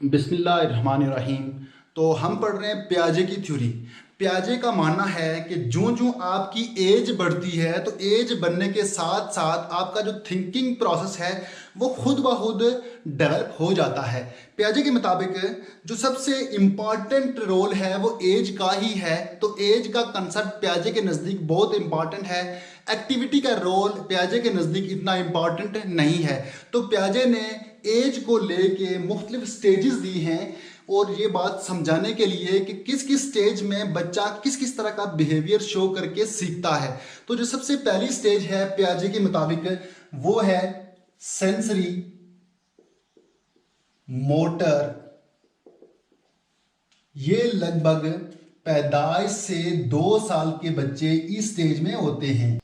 बिस्मिल्लाहिर्रहमानिर्रहीम। तो हम पढ़ रहे हैं प्याजे की थ्योरी। प्याजे का मानना है कि जो जो आपकी एज बढ़ती है तो एज बढ़ने के साथ साथ आपका जो थिंकिंग प्रोसेस है वो खुद ब खुद डेवलप हो जाता है। प्याजे के मुताबिक जो सबसे इम्पॉर्टेंट रोल है वो एज का ही है। तो एज का कंसेप्ट प्याजे के नज़दीक बहुत इम्पॉर्टेंट है। एक्टिविटी का रोल प्याजे के नज़दीक इतना इम्पॉर्टेंट नहीं है। तो प्याजे ने एज को लेके मुख्तलिफ स्टेजेस दी हैं और ये बात समझाने के लिए कि किस किस स्टेज में बच्चा किस किस तरह का बिहेवियर शो करके सीखता है। तो जो सबसे पहली स्टेज है प्याजे के मुताबिक वो है सेंसरी मोटर। ये लगभग पैदाइश से 2 साल के बच्चे इस स्टेज में होते हैं।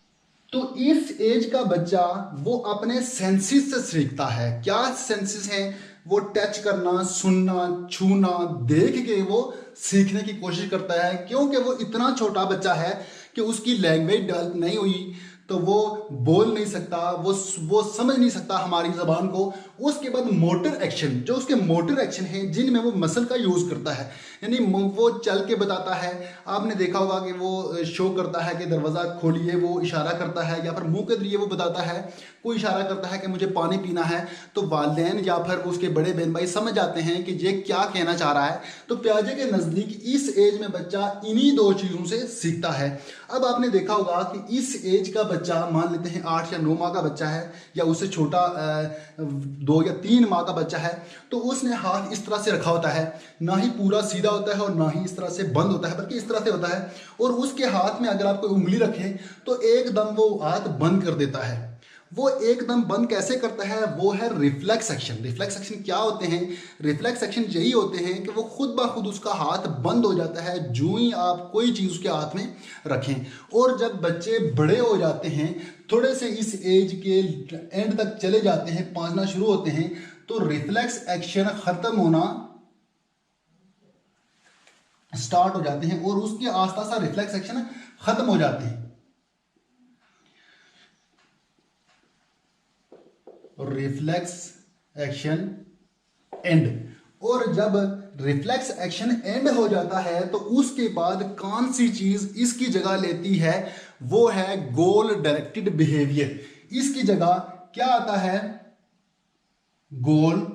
तो इस एज का बच्चा वो अपने सेंसेस से सीखता है। क्या सेंसेस हैं? वो टच करना, सुनना, छूना, देख के वो सीखने की कोशिश करता है, क्योंकि वो इतना छोटा बच्चा है कि उसकी लैंग्वेज डेवलप नहीं हुई, तो वो बोल नहीं सकता, वो समझ नहीं सकता हमारी ज़बान को। उसके बाद मोटर एक्शन, जो उसके मोटर एक्शन हैं जिनमें वो मसल का यूज़ करता है, यानी वो चल के बताता है। आपने देखा होगा कि वो शो करता है कि दरवाज़ा खोलिए, वो इशारा करता है, या फिर मुंह के जरिए वो बताता है, कोई इशारा करता है कि मुझे पानी पीना है। तो वालिदैन या फिर उसके बड़े बहन भाई समझ जाते हैं कि ये क्या कहना चाह रहा है। तो प्याजे के नज़दीक इस एज में बच्चा इन्हीं दो चीज़ों से सीखता है। अब आपने देखा होगा कि इस एज का बच्चा, मान लेते हैं 8 या 9 माह का बच्चा है, या उससे छोटा 2 या 3 माह का बच्चा है, तो उसने हाथ इस तरह से रखा होता है, ना ही पूरा सीधा होता है और ना ही इस तरह से बंद होता है, बल्कि इस तरह से होता है। और उसके हाथ में अगर आप कोई उंगली रखें तो एकदम वो हाथ बंद कर देता है। वो एकदम बंद कैसे करता है? वो है रिफ्लेक्स एक्शन। रिफ्लेक्स एक्शन क्या होते हैं? रिफ्लेक्स एक्शन यही होते हैं कि वो खुद ब खुद उसका हाथ बंद हो जाता है जो ही आप कोई चीज़ उसके हाथ में रखें। और जब बच्चे बड़े हो जाते हैं, थोड़े से इस एज के एंड तक चले जाते हैं, पहुंचना शुरू होते हैं, तो रिफ्लेक्स एक्शन खत्म होना स्टार्ट हो जाते हैं और उसके आस्ते आस्ते रिफ्लेक्स एक्शन खत्म हो जाते हैं। Reflex action and. और जब रिफ्लेक्स एक्शन एंड हो जाता है तो उसके बाद कौन सी चीज इसकी जगह लेती है? वो है गोल डायरेक्टेड बिहेवियर। इसकी जगह क्या आता है? गोल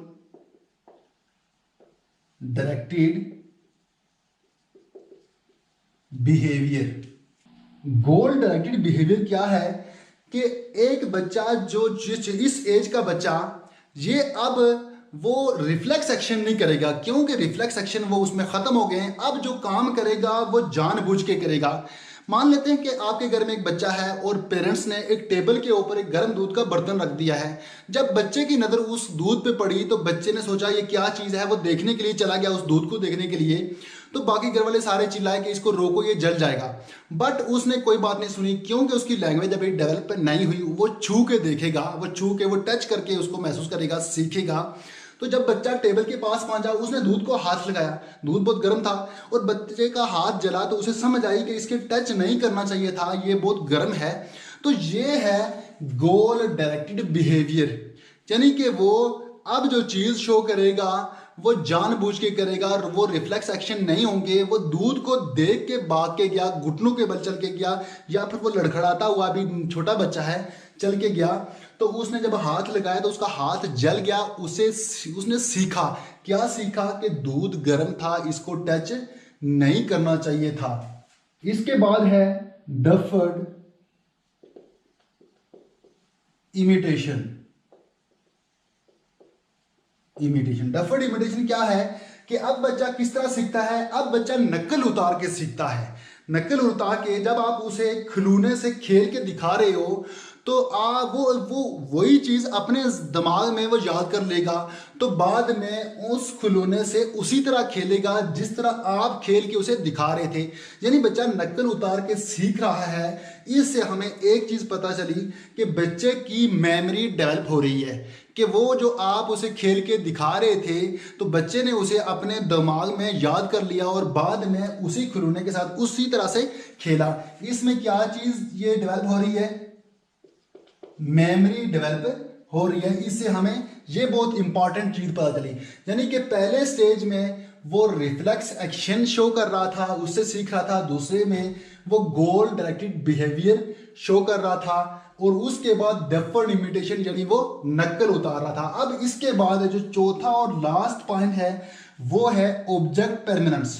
डायरेक्टेड बिहेवियर। गोल डायरेक्टेड बिहेवियर क्या है कि एक बच्चा जो जिस इस एज का बच्चा, ये अब वो रिफ्लेक्स एक्शन नहीं करेगा, क्योंकि रिफ्लेक्स एक्शन वो उसमें खत्म हो गए हैं। अब जो काम करेगा वो जानबूझ के करेगा। मान लेते हैं कि आपके घर में एक बच्चा है और पेरेंट्स ने एक टेबल के ऊपर एक गर्म दूध का बर्तन रख दिया है। जब बच्चे की नज़र उस दूध पे पड़ी तो बच्चे ने सोचा ये क्या चीज़ है, वो देखने के लिए चला गया उस दूध को देखने के लिए। तो बाकी घर वाले सारे चिल्लाए कि इसको रोको, ये जल जाएगा। बट उसने कोई बात नहीं सुनी, क्योंकि उसकी लैंग्वेज अभी डेवलप नहीं हुई। वो छू के देखेगा, वो छू के, वो टच करके उसको महसूस करेगा, सीखेगा। तो जब बच्चा टेबल के पास पहुंचा, उसने दूध को हाथ लगाया, दूध बहुत गर्म था और बच्चे का हाथ जला, तो उसे समझ आई कि इसके टच नहीं करना चाहिए था, ये बहुत गर्म है। तो ये है गोल डायरेक्टेड बिहेवियर, यानी कि वो अब जो चीज शो करेगा वो जानबूझ के करेगा और वो रिफ्लेक्स एक्शन नहीं होंगे। वो दूध को देख के भाग के गया, घुटनों के बल चल के गया, या फिर वो लड़खड़ाता हुआ, अभी छोटा बच्चा है, चल के गया। तो उसने जब हाथ लगाया तो उसका हाथ जल गया। उसने सीखा, क्या सीखा? कि दूध गर्म था, इसको टच नहीं करना चाहिए था। इसके बाद है डफर्ड इमिटेशन। डफर्ड इमिटेशन क्या है कि अब बच्चा किस तरह सीखता है? अब बच्चा नकल उतार के सीखता है। नकल उतार के जब आप उसे खिलौने से खेल के दिखा रहे हो तो वो वही चीज अपने दिमाग में वो याद कर लेगा। तो बाद में उस खिलौने से उसी तरह खेलेगा जिस तरह आप खेल के उसे दिखा रहे थे। यानी बच्चा नकल उतार के सीख रहा है। इससे हमें एक चीज पता चली कि बच्चे की मेमोरी डेवलप हो रही है, कि वो जो आप उसे खेल के दिखा रहे थे तो बच्चे ने उसे अपने दिमाग में याद कर लिया और बाद में उसी खिलौने के साथ उसी तरह से खेला। इसमें क्या चीज ये डेवलप हो रही है? मेमोरी डेवलप हो रही है। इससे हमें ये बहुत इंपॉर्टेंट चीज पता चली, यानी कि पहले स्टेज में वो रिफ्लेक्स एक्शन शो कर रहा था, उससे सीख रहा था। दूसरे में वो गोल डायरेक्टेड बिहेवियर शो कर रहा था, और उसके बाद डेफर्ड इमिटेशन यानी वो नकल उतार रहा था। अब इसके बाद जो चौथा और लास्ट पॉइंट है वो है ऑब्जेक्ट परमानेंस।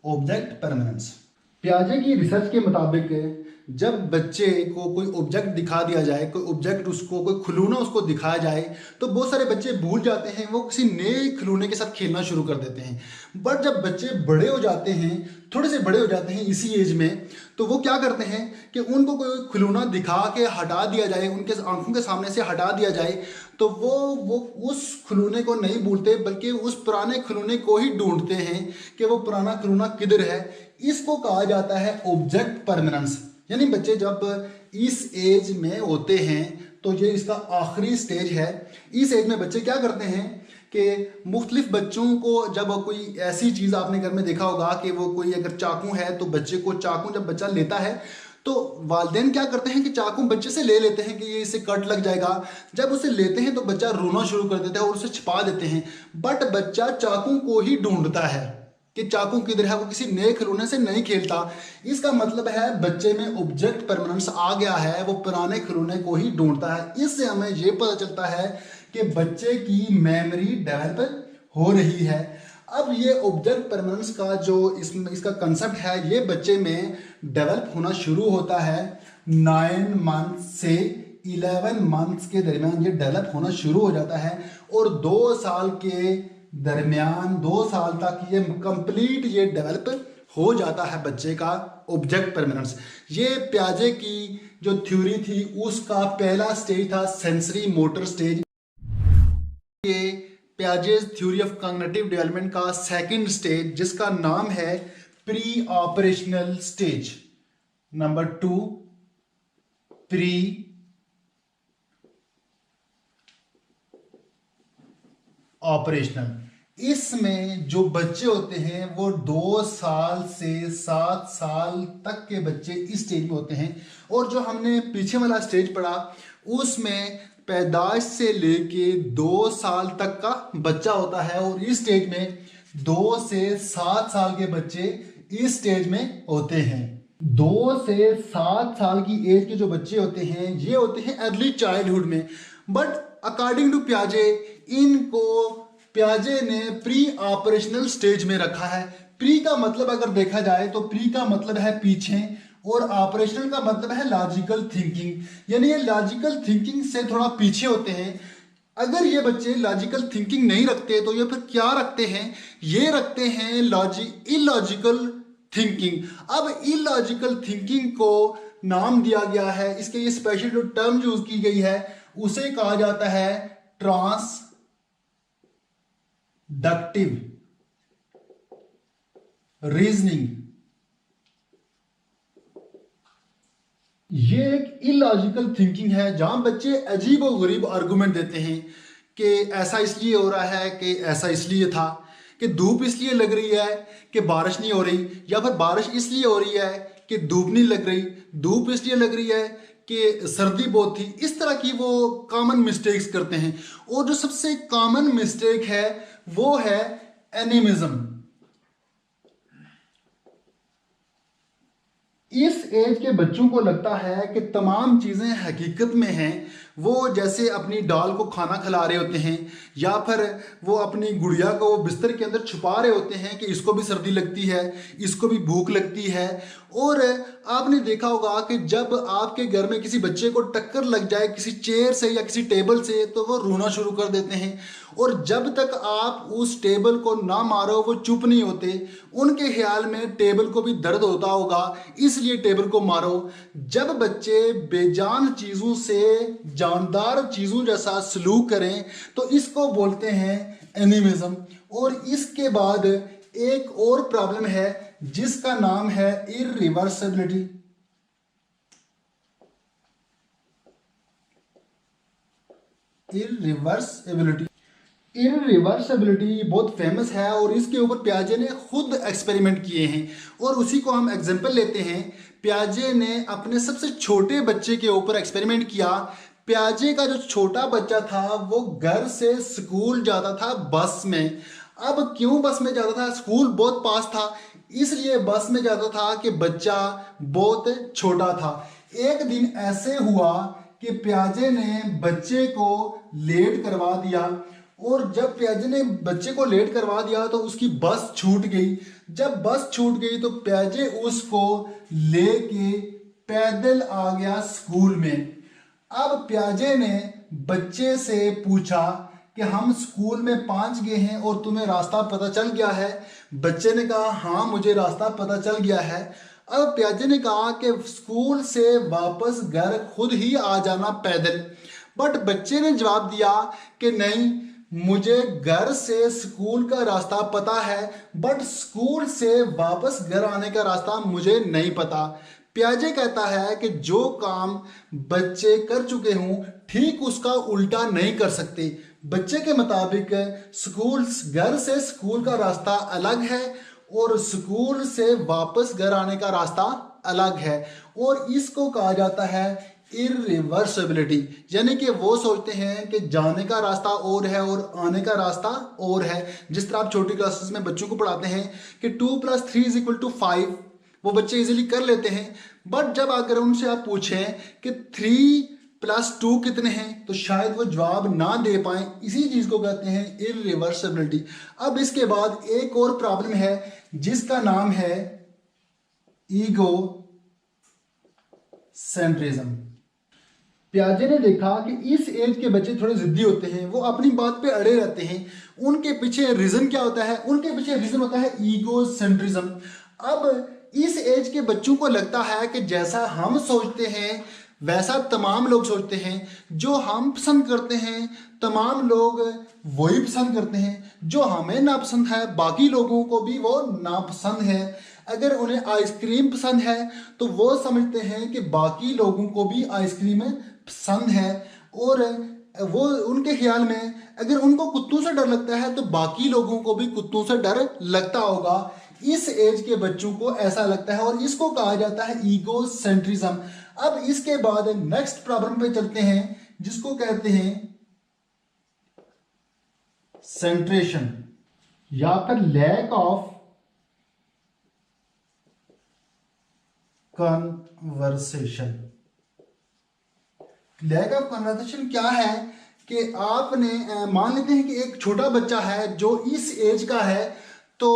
ऑब्जेक्ट परमानेंस पियाजे की रिसर्च के मुताबिक जब बच्चे को कोई ऑब्जेक्ट दिखा दिया जाए, कोई ऑब्जेक्ट उसको, कोई खिलौना उसको दिखाया जाए, तो बहुत सारे बच्चे भूल जाते हैं, वो किसी नए खिलौने के साथ खेलना शुरू कर देते हैं। बट जब बच्चे बड़े हो जाते हैं, थोड़े से बड़े हो जाते हैं इसी एज में, तो वो क्या करते हैं कि उनको कोई खिलौना दिखा के हटा दिया जाए, उनके आंखों के सामने से हटा दिया जाए, तो वो उस खिलौने को नहीं भूलते, बल्कि उस पुराने खिलौने को ही ढूंढते हैं कि वो पुराना खिलौना किधर है। इसको कहा जाता है ऑब्जेक्ट परमानेंस। यानी बच्चे जब इस एज में होते हैं, तो ये इसका आखिरी स्टेज है। इस एज में बच्चे क्या करते हैं कि मुख्तलिफ बच्चों को, जब कोई ऐसी चीज़ आपने घर में देखा होगा कि वो कोई अगर चाकू है, तो बच्चे को चाकू जब बच्चा लेता है, तो वालिदैन क्या करते हैं कि चाकू बच्चे से ले लेते हैं कि ये इसे कट लग जाएगा। जब उसे लेते हैं तो बच्चा रोना शुरू कर देता है और उसे छिपा देते हैं। बट बच्चा चाकू को ही ढूंढता है कि चाकू किधर है, वो किसी नए खिलौने से नहीं खेलता। इसका मतलब है बच्चे में ऑब्जेक्ट परमानेंस आ गया है, वो पुराने खिलौने को ही ढूंढता है। इससे हमें ये पता चलता है कि बच्चे की मेमोरी डेवलप हो रही है। अब ये ऑब्जेक्ट परमानेंस का जो इसका कंसेप्ट है, ये बच्चे में डेवलप होना शुरू होता है 9 मंथ से 11 मंथ्स के दरमियान। ये डेवलप होना शुरू हो जाता है, और 2 साल के दरमियान, 2 साल तक ये कंप्लीट ये डेवलप हो जाता है बच्चे का ऑब्जेक्ट परमानेंस। ये पियाजे की जो थ्योरी थी उसका पहला स्टेज था सेंसरी मोटर स्टेज। ये Piaget's theory of cognitive development का सेकंड स्टेज, जिसका नाम है pre operational stage. Number 2 pre operational. इसमें जो बच्चे होते हैं वो 2 साल से 7 साल तक के बच्चे इस स्टेज में होते हैं। और जो हमने पीछे वाला स्टेज पढ़ा उसमें पैदाइश से लेके 2 साल तक का बच्चा होता है, और इस स्टेज में 2 से 7 साल के बच्चे इस स्टेज में होते हैं। 2 से 7 साल की एज के जो बच्चे होते हैं ये होते हैं अर्ली चाइल्डहुड में। बट अकॉर्डिंग टू पियाजे, इनको पियाजे ने प्री ऑपरेशनल स्टेज में रखा है। प्री का मतलब अगर देखा जाए तो प्री का मतलब है पीछे, और ऑपरेशनल का मतलब है लॉजिकल थिंकिंग, यानी ये लॉजिकल थिंकिंग से थोड़ा पीछे होते हैं। अगर ये बच्चे लॉजिकल थिंकिंग नहीं रखते तो ये फिर क्या रखते हैं, ये रखते हैं इलॉजिकल थिंकिंग। अब इलॉजिकल थिंकिंग को नाम दिया गया है, इसके ये स्पेशल जो टर्म यूज की गई है उसे कहा जाता है ट्रांसडक्टिव रीजनिंग। ये एक इलॉजिकल थिंकिंग है जहां बच्चे अजीब और गरीब आर्गुमेंट देते हैं कि ऐसा इसलिए हो रहा है, कि ऐसा इसलिए था, कि धूप इसलिए लग रही है कि बारिश नहीं हो रही, या फिर बारिश इसलिए हो रही है कि धूप नहीं लग रही, धूप इसलिए लग रही है कि सर्दी बहुत थी। इस तरह की वो कॉमन मिस्टेक्स करते हैं। और जो सबसे कॉमन मिस्टेक है वो है एनिमिज्म। इस एज के बच्चों को लगता है कि तमाम चीज़ें हकीकत में हैं। वो जैसे अपनी डॉल को खाना खिला रहे होते हैं, या फिर वो अपनी गुड़िया को बिस्तर के अंदर छुपा रहे होते हैं कि इसको भी सर्दी लगती है, इसको भी भूख लगती है। और आपने देखा होगा कि जब आपके घर में किसी बच्चे को टक्कर लग जाए किसी चेयर से या किसी टेबल से, तो वो रोना शुरू कर देते हैं। और जब तक आप उस टेबल को ना मारो वो चुप नहीं होते। उनके ख्याल में टेबल को भी दर्द होता होगा, इसलिए टेबल को मारो। जब बच्चे बेजान चीज़ों से जानदार चीज़ों जैसा सलूक करें तो इसको बोलते हैं एनिमिज्म। और इसके बाद एक और प्रॉब्लम है जिसका नाम है इरिवर्सिबिलिटी। इरिवर्सिबिलिटी इरिवर्सिबिलिटी बहुत फेमस है और इसके ऊपर पियाजे ने खुद एक्सपेरिमेंट किए हैं और उसी को हम एग्जांपल लेते हैं। पियाजे ने अपने सबसे छोटे बच्चे के ऊपर एक्सपेरिमेंट किया। पियाजे का जो छोटा बच्चा था वो घर से स्कूल जाता था बस में। अब क्यों बस में जाता था? स्कूल बहुत पास था, इसलिए बस में जाता था कि बच्चा बहुत छोटा था। एक दिन ऐसे हुआ कि पियाजे ने बच्चे को लेट करवा दिया और जब पियाजे ने बच्चे को लेट करवा दिया तो उसकी बस छूट गई। जब बस छूट गई तो पियाजे उसको लेके पैदल आ गया स्कूल में। अब पियाजे ने बच्चे से पूछा कि हम स्कूल में पहुंच गए हैं और तुम्हें रास्ता पता चल गया है? बच्चे ने कहा हाँ मुझे रास्ता पता चल गया है। अब पियाजे ने कहा कि स्कूल से वापस घर खुद ही आ जाना पैदल। बट बच्चे ने जवाब दिया कि नहीं, मुझे घर से स्कूल का रास्ता पता है बट स्कूल से वापस घर आने का रास्ता मुझे नहीं पता। पियाजे कहता है कि जो काम बच्चे कर चुके हों ठीक उसका उल्टा नहीं कर सकते। बच्चे के मुताबिक स्कूल घर से स्कूल का रास्ता अलग है और स्कूल से वापस घर आने का रास्ता अलग है और इसको कहा जाता है इरिवर्सिबिलिटी। यानी कि वो सोचते हैं कि जाने का रास्ता और है और आने का रास्ता और है। जिस तरह आप छोटी क्लासेस में बच्चों को पढ़ाते हैं कि 2+3=5, वो बच्चे इजीली कर लेते हैं। बट जब अगर उनसे आप पूछें कि 3+2 कितने हैं तो शायद वो जवाब ना दे पाए। इसी चीज को कहते हैं इरिवर्सिबिलिटी। अब इसके बाद एक और प्रॉब्लम है जिसका नाम है ईगो सेंट्रिज्म। पियाजे ने देखा कि इस एज के बच्चे थोड़े जिद्दी होते हैं, वो अपनी बात पे अड़े रहते हैं। उनके पीछे रीजन क्या होता है? उनके पीछे रीजन होता है ईगो सेंट्रिज्म। अब इस एज के बच्चों को लगता है कि जैसा हम सोचते हैं वैसा तमाम लोग सोचते हैं, जो हम पसंद करते हैं तमाम लोग वही पसंद करते हैं, जो हमें नापसंद है बाकी लोगों को भी वो नापसंद है। अगर उन्हें आइसक्रीम पसंद है तो वो समझते हैं कि बाकी लोगों को भी आइसक्रीम पसंद है। और वो उनके ख्याल में अगर उनको कुत्तों से डर लगता है तो बाकी लोगों को भी कुत्तों से डर लगता होगा। इस एज के बच्चों को ऐसा लगता है और इसको कहा जाता है ईगो सेंट्रिज्म। अब इसके बाद नेक्स्ट प्रॉब्लम पे चलते हैं जिसको कहते हैं सेंट्रेशन या फिर lack of conversation. Lack of conversation क्या है कि आपने मान लेते हैं कि एक छोटा बच्चा है जो इस एज का है तो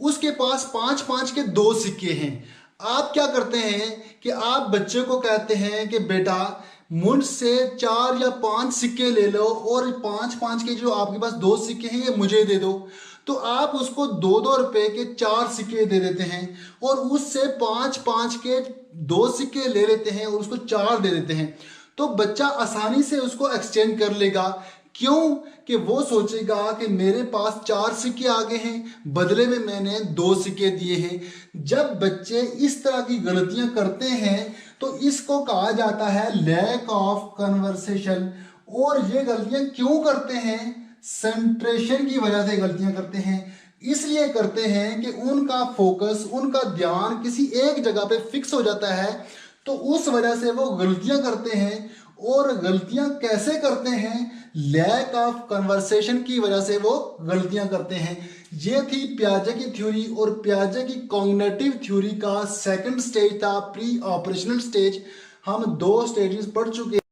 उसके पास 5-5 के 2 सिक्के हैं। आप क्या करते हैं कि आप बच्चे को कहते हैं कि बेटा मुझसे 4 या 5 सिक्के ले लो और 5-5 के जो आपके पास 2 सिक्के हैं ये मुझे दे दो। तो आप उसको 2-2 रुपए के 4 सिक्के दे देते हैं और उससे 5-5 के 2 सिक्के ले लेते हैं और उसको 4 दे देते हैं। तो बच्चा आसानी से उसको एक्सचेंज कर लेगा। क्यों? कि वो सोचेगा कि मेरे पास 4 सिक्के आ गए हैं, बदले में मैंने 2 सिक्के दिए हैं। जब बच्चे इस तरह की गलतियां करते हैं तो इसको कहा जाता है लैक ऑफ कन्वर्सेशन। और ये गलतियां क्यों करते हैं? सेंट्रेशन की वजह से गलतियां करते हैं। इसलिए करते हैं कि उनका फोकस, उनका ध्यान किसी एक जगह पे फिक्स हो जाता है, तो उस वजह से वो गलतियां करते हैं। और गलतियां कैसे करते हैं? लैक ऑफ कन्वर्सेशन की वजह से वो गलतियां करते हैं। ये थी पियाजे की थ्योरी और पियाजे की कॉग्निटिव थ्योरी का सेकंड स्टेज था प्री ऑपरेशनल स्टेज। हम 2 स्टेजेस पढ़ चुके हैं।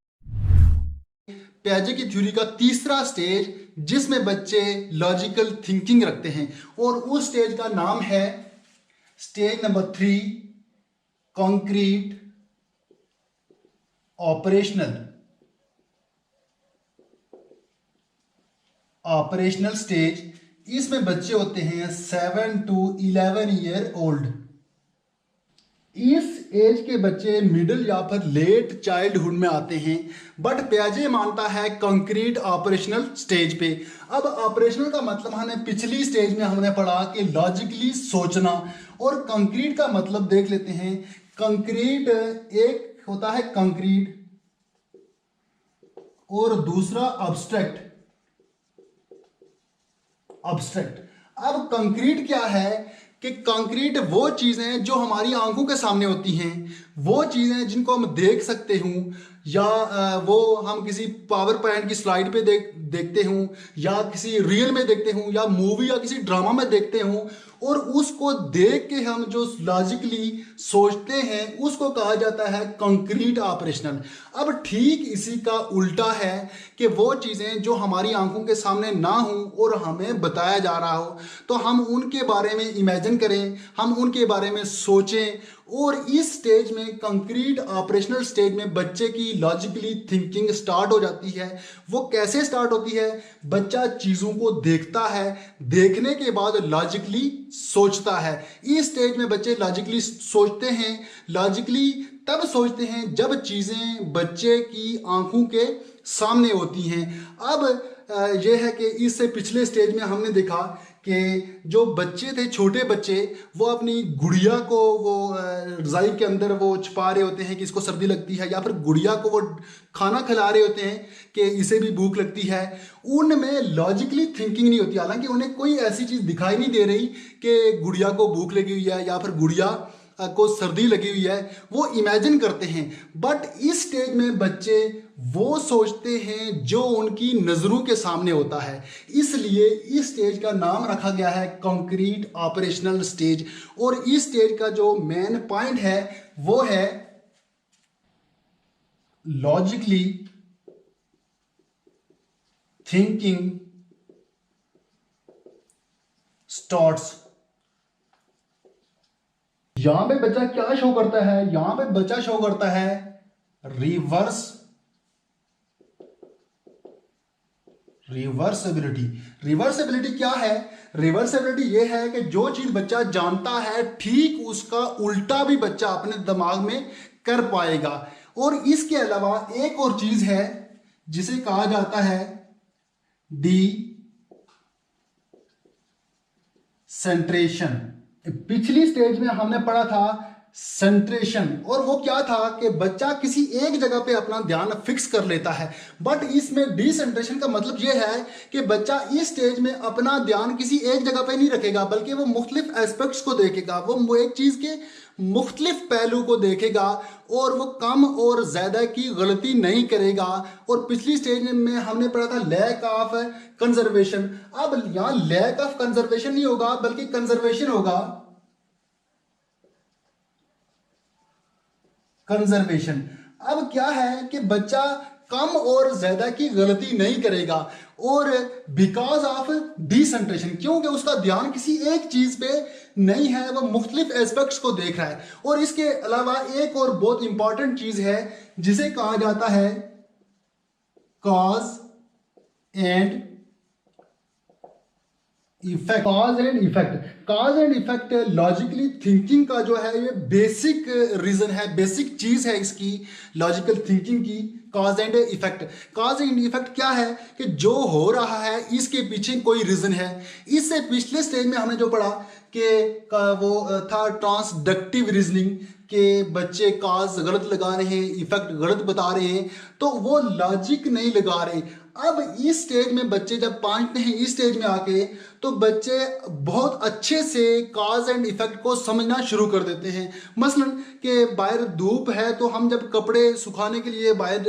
पियाजे की थ्योरी का तीसरा स्टेज जिसमें बच्चे लॉजिकल थिंकिंग रखते हैं और उस स्टेज का नाम है stage number 3 concrete operational stage. इसमें बच्चे होते हैं 7 to 11 ईयर ओल्ड। इस एज के बच्चे मिडिल या फिर लेट चाइल्डहुड में आते हैं। बट पियाजे मानता है कंक्रीट ऑपरेशनल स्टेज पे। अब ऑपरेशनल का मतलब हमने पिछली स्टेज में हमने पढ़ा कि लॉजिकली सोचना, और कंक्रीट का मतलब देख लेते हैं। कंक्रीट एक होता है कंक्रीट और दूसरा अब्स्ट्रैक्ट। अब्स्ट्रैक्ट। अब कंक्रीट क्या है कि कंक्रीट वो चीज़ें हैं जो हमारी आंखों के सामने होती हैं, वो चीज़ें जिनको हम देख सकते हूँ, या वो हम किसी पावर पॉइंट की स्लाइड पे देखते हूँ, या किसी रील में देखते हूँ, या मूवी या किसी ड्रामा में देखते हूँ, और उसको देख के हम जो लॉजिकली सोचते हैं उसको कहा जाता है कंक्रीट ऑपरेशनल। अब ठीक इसी का उल्टा है कि वो चीज़ें जो हमारी आंखों के सामने ना हो और हमें बताया जा रहा हो तो हम उनके बारे में इमेजिन करें, हम उनके बारे में सोचें, और इस स्टेज में कंक्रीट ऑपरेशनल स्टेज में बच्चे की लॉजिकली थिंकिंग स्टार्ट हो जाती है। वो कैसे स्टार्ट होती है? बच्चा चीज़ों को देखता है, देखने के बाद लॉजिकली सोचता है। इस स्टेज में बच्चे लॉजिकली सोचते हैं, लॉजिकली तब सोचते हैं जब चीज़ें बच्चे की आंखों के सामने होती हैं। अब यह है कि इससे पिछले स्टेज में हमने देखा कि जो बच्चे थे, छोटे बच्चे, वो अपनी गुड़िया को वो रज़ाई के अंदर वो छुपा रहे होते हैं कि इसको सर्दी लगती है, या फिर गुड़िया को वो खाना खिला रहे होते हैं कि इसे भी भूख लगती है। उनमें लॉजिकली थिंकिंग नहीं होती, हालांकि उन्हें कोई ऐसी चीज़ दिखाई नहीं दे रही कि गुड़िया को भूख लगी हुई है या फिर गुड़िया को सर्दी लगी हुई है, वो इमेजिन करते हैं। बट इस स्टेज में बच्चे वो सोचते हैं जो उनकी नज़रों के सामने होता है, इसलिए इस स्टेज का नाम रखा गया है कंक्रीट ऑपरेशनल स्टेज। और इस स्टेज का जो मेन पॉइंट है वो है लॉजिकली थिंकिंग स्टार्ट्स। यहां पे बच्चा क्या शो करता है? यहां पे बच्चा शो करता है रिवर्सिबिलिटी। रिवर्सिबिलिटी क्या है? रिवर्सिबिलिटी ये है कि जो चीज बच्चा जानता है ठीक उसका उल्टा भी बच्चा अपने दिमाग में कर पाएगा। और इसके अलावा एक और चीज है जिसे कहा जाता है डी सेंट्रेशन। पिछली स्टेज में हमने पढ़ा था सेंट्रेशन, और वो क्या था कि बच्चा किसी एक जगह पे अपना ध्यान फिक्स कर लेता है। बट इसमें डिसेंट्रेशन का मतलब ये है कि बच्चा इस स्टेज में अपना ध्यान किसी एक जगह पे नहीं रखेगा, बल्कि वो मुख्तलिफ एस्पेक्ट्स को देखेगा, वो एक चीज के मुख्तलिफ पहलू को देखेगा, और वो कम और ज्यादा की गलती नहीं करेगा। और पिछली स्टेज में हमने पढ़ा था लैक ऑफ कंजर्वेशन। अब यहां लैक ऑफ कंजर्वेशन नहीं होगा बल्कि कंजर्वेशन होगा। कंजर्वेशन अब क्या है कि बच्चा कम और ज्यादा की गलती नहीं करेगा, और बिकॉज ऑफ डिसेंट्रेशन, क्योंकि उसका ध्यान किसी एक चीज पे नहीं है, वह मुख्तलिफ एस्पेक्ट्स को देख रहा है। और इसके अलावा एक और बहुत इंपॉर्टेंट चीज है जिसे कहा जाता है cause and effect. Cause and effect, cause and effect logically thinking का जो है ये बेसिक रीजन है, बेसिक चीज है इसकी लॉजिकल थिंकिंग की। Cause and effect, cause and effect क्या है कि जो हो रहा है इसके पीछे कोई रीजन है। इससे पिछले स्टेज में हमने जो पढ़ा कि वो था ट्रांसडक्टिव रीजनिंग, के बच्चे कॉज गलत लगा रहे हैं, इफेक्ट गलत बता रहे हैं, तो वो लॉजिक नहीं लगा रहे। अब इस स्टेज में बच्चे जब पहुंचते हैं इस स्टेज में आके, तो बच्चे बहुत अच्छे से कॉज एंड इफेक्ट को समझना शुरू कर देते हैं। मसलन कि बाहर धूप है तो हम जब कपड़े सुखाने के लिए बाहर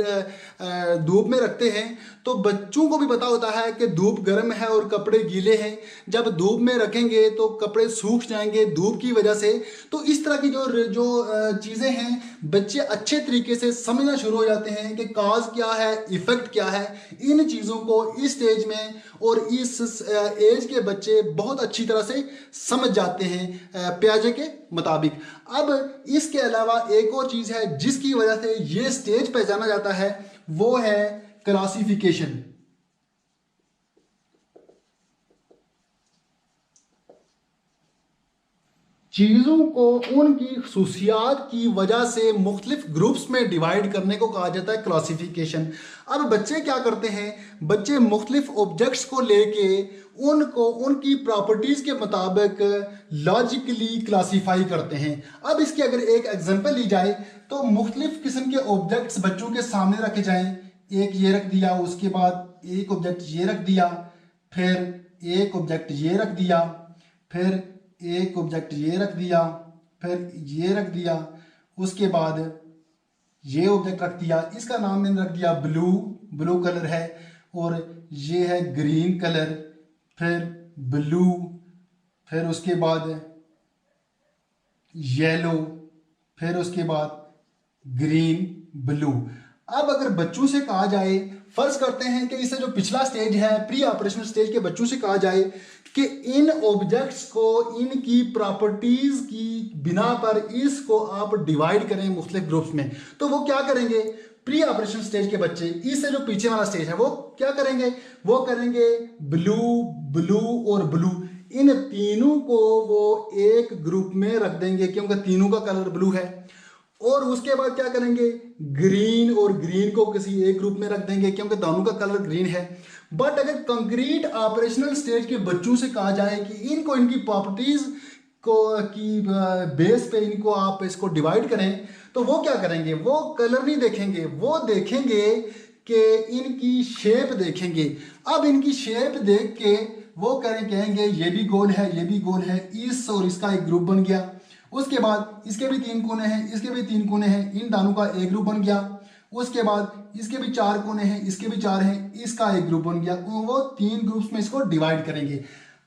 धूप में रखते हैं तो बच्चों को भी पता होता है कि धूप गर्म है और कपड़े गीले हैं, जब धूप में रखेंगे तो कपड़े सूख जाएंगे धूप की वजह से। तो इस तरह की जो चीज़ें हैं बच्चे अच्छे तरीके से समझना शुरू हो जाते हैं कि कॉज क्या है, इफेक्ट क्या है। इन चीज़ों को इस स्टेज में और इस एज के बच्चे बहुत अच्छी तरह से समझ जाते हैं पियाजे के मुताबिक। अब इसके अलावा एक और चीज़ है जिसकी वजह से ये स्टेज पहचाना जाता है, वो है क्लासिफिकेशन। चीज़ों को उनकी खसूसियात की वजह से मुख्तलिफ ग्रुप्स में डिवाइड करने को कहा जाता है क्लासिफिकेशन। अब बच्चे क्या करते हैं, बच्चे मुख्तलिफ ऑब्जेक्ट्स को लेके उनको उनकी प्रॉपर्टीज़ के मुताबिक लॉजिकली क्लासीफाई करते हैं। अब इसकी अगर एक एग्जांपल ली जाए तो मुख्तलिफ किस्म के ऑब्जेक्ट्स बच्चों के सामने रखे जाएं, एक ये रख दिया, उसके बाद एक ऑब्जेक्ट ये रख दिया, फिर एक ऑब्जेक्ट ये रख दिया, फिर एक ऑब्जेक्ट ये रख दिया, फिर ये रख दिया, उसके बाद ये ऑब्जेक्ट रख दिया, इसका नाम मैंने रख दिया ब्लू, ब्लू कलर है, और ये है ग्रीन कलर, फिर ब्लू, फिर उसके बाद येलो, फिर उसके बाद ग्रीन, ब्लू। अब अगर बच्चों से कहा जाए, फर्ज करते हैं कि इससे जो पिछला स्टेज है प्री ऑपरेशनल स्टेज के बच्चों से कहा जाए कि इन ऑब्जेक्ट्स को इनकी प्रॉपर्टीज की बिना पर इसको आप डिवाइड करें मुख्तलिफ ग्रुप्स में, तो वो क्या करेंगे? प्री ऑपरेशनल स्टेज के बच्चे इससे जो पीछे वाला स्टेज है वो क्या करेंगे? वो करेंगे ब्लू, ब्लू और ब्लू, इन तीनों को वो एक ग्रुप में रख देंगे क्योंकि तीनों का कलर ब्लू है। और उसके बाद क्या करेंगे? ग्रीन और ग्रीन को किसी एक ग्रुप में रख देंगे क्योंकि दोनों का कलर ग्रीन है। बट अगर कंक्रीट ऑपरेशनल स्टेज के बच्चों से कहा जाए कि इनको इनकी प्रॉपर्टीज को की बेस पे इनको आप इसको डिवाइड करें, तो वो क्या करेंगे? वो कलर नहीं देखेंगे, वो देखेंगे कि इनकी शेप देखेंगे। अब इनकी शेप देख के वो कहेंगे ये भी गोल है, ये भी गोल है, इस और इसका एक ग्रुप बन गया। उसके बाद इसके भी 3 कोने हैं, इसके भी 3 कोने हैं, इन दोनों का एक ग्रुप बन गया। उसके बाद इसके भी 4 कोने हैं, इसके भी 4 हैं, इसका एक ग्रुप बन गया। वो 3 ग्रुप्स में इसको डिवाइड करेंगे।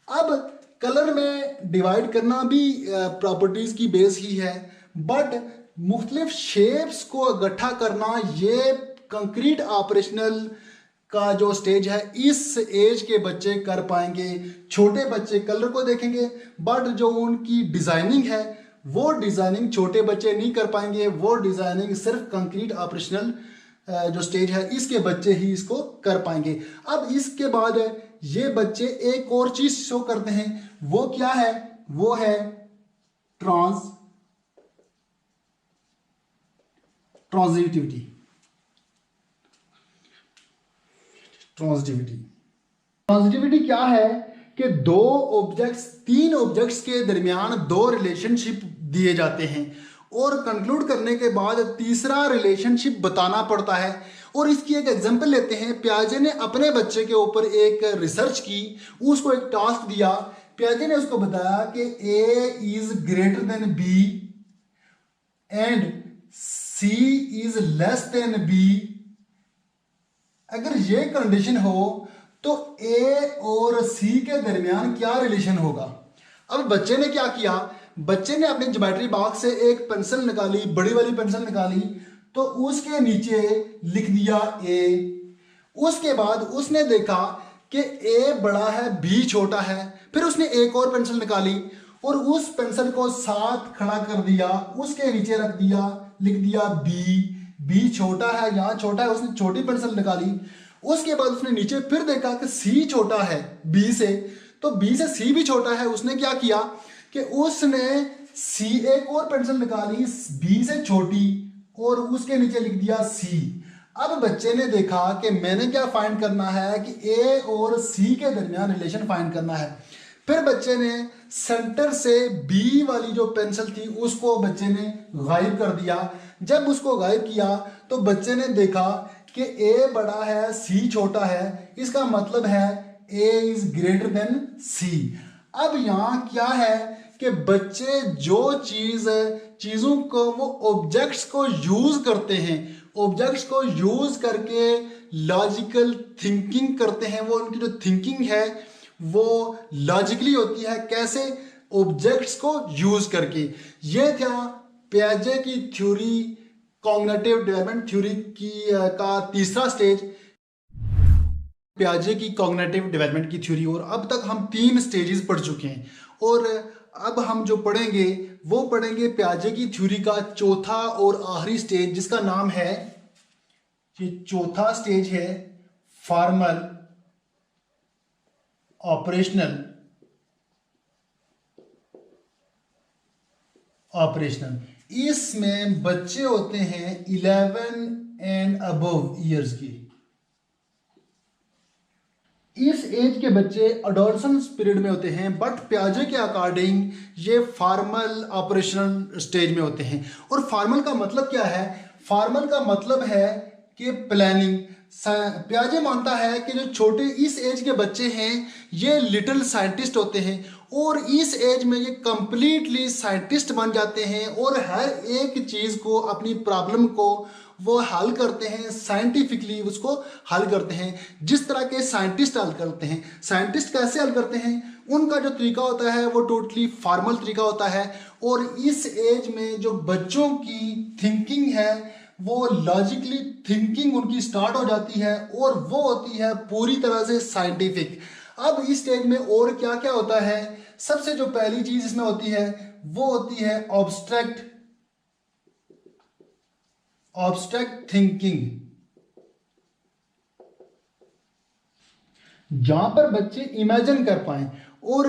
अब कलर में डिवाइड करना भी प्रॉपर्टीज की बेस ही है, बट मुख्तलिफ शेप्स को इकट्ठा करना ये कंक्रीट ऑपरेशनल का जो स्टेज है इस एज के बच्चे कर पाएंगे। छोटे बच्चे कलर को देखेंगे, बट जो उनकी डिजाइनिंग है वो डिजाइनिंग छोटे बच्चे नहीं कर पाएंगे। वो डिजाइनिंग सिर्फ कंक्रीट ऑपरेशनल जो स्टेज है इसके बच्चे ही इसको कर पाएंगे। अब इसके बाद ये बच्चे एक और चीज शो करते हैं, वो क्या है? वो है ट्रांजिटिविटी। ट्रांजिटिविटी क्या है कि 3 ऑब्जेक्ट्स के दरमियान 2 रिलेशनशिप दिए जाते हैं और कंक्लूड करने के बाद तीसरा रिलेशनशिप बताना पड़ता है। और इसकी एक एग्जांपल लेते हैं। पियाजे ने अपने बच्चे के ऊपर एक रिसर्च की, उसको एक टास्क दिया। पियाजे ने उसको बताया कि A is greater than B and C is less than B। अगर ये कंडीशन हो तो A और C के दरमियान क्या रिलेशन होगा? अब बच्चे ने क्या किया? बच्चे ने अपने ज्योमेट्री बॉक्स से एक पेंसिल निकाली, बड़ी वाली पेंसिल निकाली, तो उसके नीचे लिख दिया A। उसके बाद उसने देखा कि A बड़ा है, B छोटा है। फिर उसने एक और पेंसिल निकाली और उस पेंसिल को साथ खड़ा कर दिया, उसके नीचे रख दिया, लिख दिया B छोटा है, यहाँ छोटा है, उसने छोटी पेंसिल निकाली। उसके बाद उसने नीचे फिर देखा कि C छोटा है B से, तो B से C भी छोटा है। उसने क्या किया कि उसने एक और पेंसिल निकाली B से छोटी और उसके नीचे लिख दिया C। अब बच्चे ने देखा कि मैंने क्या फाइंड करना है कि A और C के दरमियान रिलेशन फाइंड करना है। फिर बच्चे ने सेंटर से B वाली जो पेंसिल थी उसको बच्चे ने गायब कर दिया। जब उसको गायब किया तो बच्चे ने देखा कि A बड़ा है, C छोटा है, इसका मतलब है A is greater than C। अब यहाँ क्या है कि बच्चे जो चीजों को वो ऑब्जेक्ट्स को यूज करते हैं, ऑब्जेक्ट्स को यूज करके लॉजिकल थिंकिंग करते हैं। वो उनकी जो थिंकिंग है वो लॉजिकली होती है, कैसे? ऑब्जेक्ट्स को यूज करके। ये था पियाजे की थ्योरी, कॉग्निटिव डेवलपमेंट थ्योरी की का तीसरा स्टेज, पियाजे की कॉग्निटिव डेवलपमेंट की थ्योरी। और अब तक हम 3 स्टेजेस पढ़ चुके हैं और अब हम जो पढ़ेंगे वो पढ़ेंगे पियाजे की थ्योरी का चौथा और आखिरी स्टेज, जिसका नाम है, ये चौथा स्टेज है फॉर्मल ऑपरेशनल। इसमें बच्चे होते हैं 11 एंड अबव ईयर्स की। इस एज के बच्चे एडोलसेंस पीरियड में होते हैं, बट पियाजे के अकॉर्डिंग ये फॉर्मल ऑपरेशनल स्टेज में होते हैं। और फॉर्मल का मतलब क्या है? फॉर्मल का मतलब है कि प्लानिंग, पियाजे मानता है कि जो छोटे इस एज के बच्चे हैं ये लिटिल साइंटिस्ट होते हैं और इस एज में ये कंप्लीटली साइंटिस्ट बन जाते हैं और हर एक चीज़ को, अपनी प्रॉब्लम को वो हल करते हैं, साइंटिफिकली उसको हल करते हैं जिस तरह के साइंटिस्ट हल करते हैं। साइंटिस्ट कैसे हल करते हैं, उनका जो तरीका होता है वो टोटली फॉर्मल तरीका होता है और इस एज में जो बच्चों की थिंकिंग है वो लॉजिकली थिंकिंग उनकी स्टार्ट हो जाती है और वो होती है पूरी तरह से साइंटिफिक। अब इस स्टेज में और क्या क्या होता है, सबसे जो पहली चीज इसमें होती है वो होती है ऑब्स्ट्रैक्ट थिंकिंग, जहां पर बच्चे इमेजिन कर पाए। और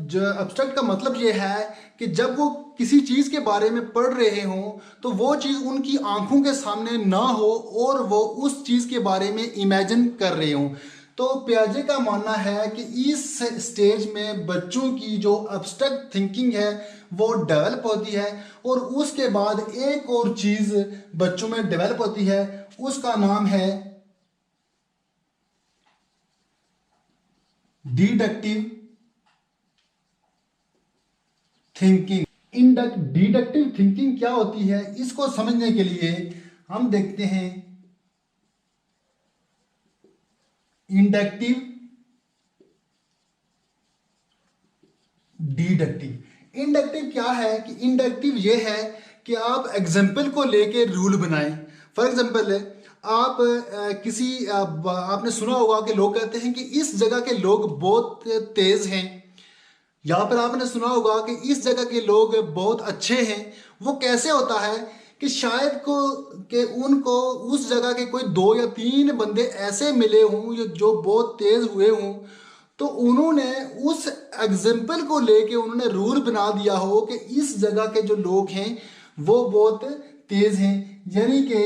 जो एब्स्ट्रैक्ट का मतलब ये है कि जब वो किसी चीज के बारे में पढ़ रहे हों तो वो चीज उनकी आंखों के सामने ना हो और वो उस चीज के बारे में इमेजिन कर रहे हों। तो पियाजे का मानना है कि इस स्टेज में बच्चों की जो एब्स्ट्रैक्ट थिंकिंग है वो डेवलप होती है और उसके बाद एक और चीज बच्चों में डेवलप होती है, उसका नाम है डिडक्टिव थिंकिंग। डिडक्टिव थिंकिंग क्या होती है, इसको समझने के लिए हम देखते हैं इंडक्टिव, डिडक्टिव। इंडक्टिव क्या है कि इंडक्टिव ये है कि आप एग्जाम्पल को लेके रूल बनाएं। फॉर एग्जाम्पल आप आपने सुना होगा कि लोग कहते हैं कि इस जगह के लोग बहुत तेज हैं, यहाँ पर आपने सुना होगा कि इस जगह के लोग बहुत अच्छे हैं। वो कैसे होता है कि शायद को कि उनको उस जगह के कोई 2 या 3 बंदे ऐसे मिले हों जो बहुत तेज हुए हों, तो उन्होंने उस एग्जाम्पल को लेके उन्होंने रूल बना दिया हो कि इस जगह के जो लोग हैं वो बहुत तेज हैं। यानी कि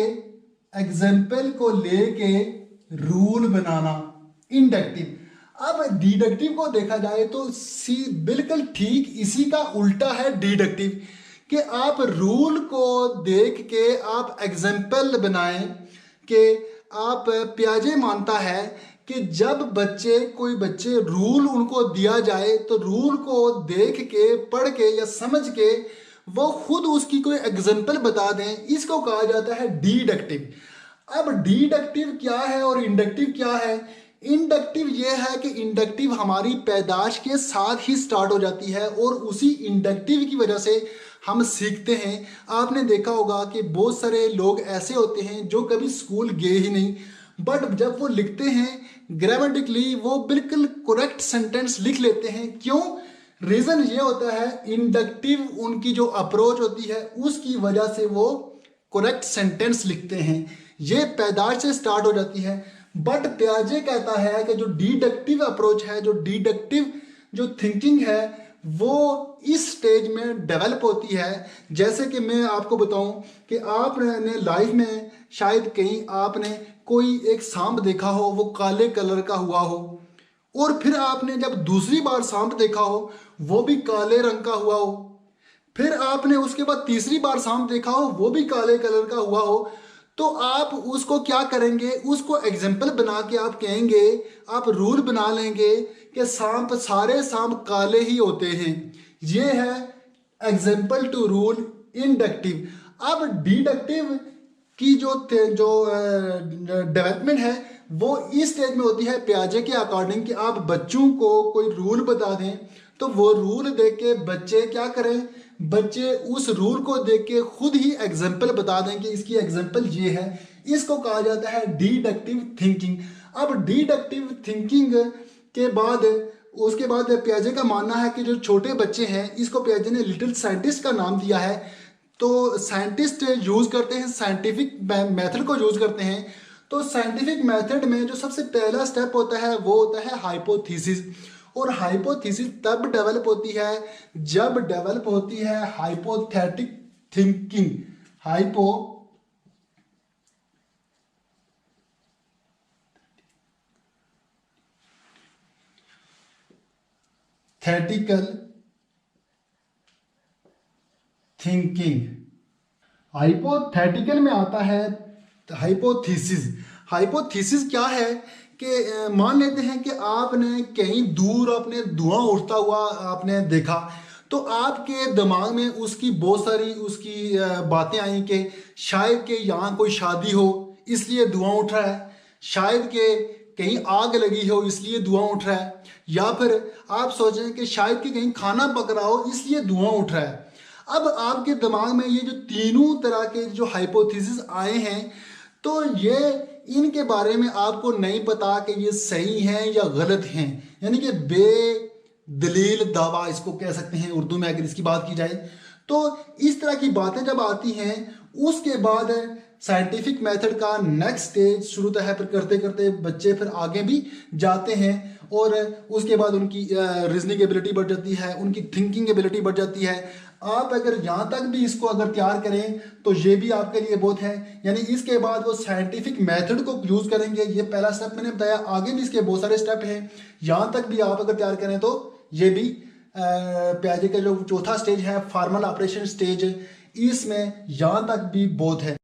एग्जाम्पल को लेके रूल बनाना, इंडक्टिव। अब डिडक्टिव को देखा जाए तो सी बिल्कुल ठीक इसी का उल्टा है डिडक्टिव, कि आप रूल को देख के आप एग्जाम्पल बनाएं। कि आप पियाजे मानता है कि जब कोई बच्चे रूल उनको दिया जाए तो रूल को देख के, पढ़ के या समझ के वो खुद उसकी कोई एग्जाम्पल बता दें, इसको कहा जाता है डिडक्टिव। अब डिडक्टिव क्या है और इंडक्टिव क्या है? इंडक्टिव ये है कि इंडक्टिव हमारी पैदाश के साथ ही स्टार्ट हो जाती है और उसी इंडक्टिव की वजह से हम सीखते हैं। आपने देखा होगा कि बहुत सारे लोग ऐसे होते हैं जो कभी स्कूल गए ही नहीं, बट जब वो लिखते हैं ग्रामेटिकली वो बिल्कुल करेक्ट सेंटेंस लिख लेते हैं। क्यों? रीज़न ये होता है इंडक्टिव उनकी जो अप्रोच होती है उसकी वजह से वो करेक्ट सेंटेंस लिखते हैं। ये पैदाश से स्टार्ट हो जाती है। बट पियाजे कहता है कि जो डिडक्टिव अप्रोच है, जो डिडक्टिव जो थिंकिंग है वो इस स्टेज में डेवलप होती है। जैसे कि मैं आपको बताऊं कि आपने लाइफ में शायद कहीं आपने कोई एक सांप देखा हो, वो काले कलर का हुआ हो, और फिर आपने जब दूसरी बार सांप देखा हो वो भी काले रंग का हुआ हो, फिर आपने उसके बाद तीसरी बार सांप देखा हो वो भी काले कलर का हुआ हो, तो आप उसको क्या करेंगे, उसको एग्जाम्पल बना के आप कहेंगे, आप रूल बना लेंगे कि सारे सांप काले ही होते हैं। ये है एग्जाम्पल टू रूल इंडक्टिव। अब डिडक्टिव की जो डेवलपमेंट है वो इस स्टेज में होती है पियाजे के अकॉर्डिंग, कि आप बच्चों को कोई रूल बता दें तो वो रूल देख के बच्चे क्या करें, बच्चे उस रूल को देख के खुद ही एग्जाम्पल बता दें कि इसकी एग्जाम्पल ये है। इसको कहा जाता है डिडक्टिव थिंकिंग। अब डिडक्टिव थिंकिंग के बाद उसके बाद पियाजे का मानना है कि जो छोटे बच्चे हैं, इसको पियाजे ने लिटिल साइंटिस्ट का नाम दिया है। तो साइंटिस्ट यूज करते हैं, साइंटिफिक मेथड को यूज करते हैं। तो साइंटिफिक मेथड में जो सबसे पहला स्टेप होता है वो होता है हाइपोथेसिस। और हाइपोथेसिस तब डेवलप होती है जब डेवलप होती है hypothetic thinking. Hypothetical thinking. Hypothetical में आता है हाइपोथेसिस। हाइपोथेसिस क्या है कि मान लेते हैं कि आपने कहीं दूर अपने धुआं उड़ता हुआ आपने देखा, तो आपके दिमाग में उसकी बहुत सारी उसकी बातें आई कि शायद कि यहाँ कोई शादी हो इसलिए धुआं उठ रहा है, शायद कि कहीं आग लगी हो इसलिए धुआं उठ रहा है, या फिर आप सोचें कि शायद कि कहीं खाना पक रहा हो इसलिए धुआं उठ रहा है। अब आपके दिमाग में ये जो तीनों तरह के जो हाइपोथेसिस आए हैं, तो ये इनके बारे में आपको नहीं पता कि ये सही हैं या गलत हैं, यानी कि बेदलील दावा इसको कह सकते हैं उर्दू में अगर इसकी बात की जाए। तो इस तरह की बातें जब आती हैं, उसके बाद साइंटिफिक मेथड का नेक्स्ट स्टेज शुरू होता है, फिर करते करते बच्चे फिर आगे भी जाते हैं और उसके बाद उनकी रीजनिंग एबिलिटी बढ़ जाती है, उनकी थिंकिंग एबिलिटी बढ़ जाती है। आप अगर यहाँ तक भी इसको अगर तैयार करें तो ये भी आपके लिए बहुत है, यानी इसके बाद वो साइंटिफिक मेथड को यूज़ करेंगे। ये पहला स्टेप मैंने बताया, आगे भी इसके बहुत सारे स्टेप हैं। यहाँ तक भी आप अगर तैयार करें तो ये भी प्याजे का जो चौथा स्टेज है फार्मल ऑपरेशन स्टेज, इसमें यहाँ तक भी बहुत है।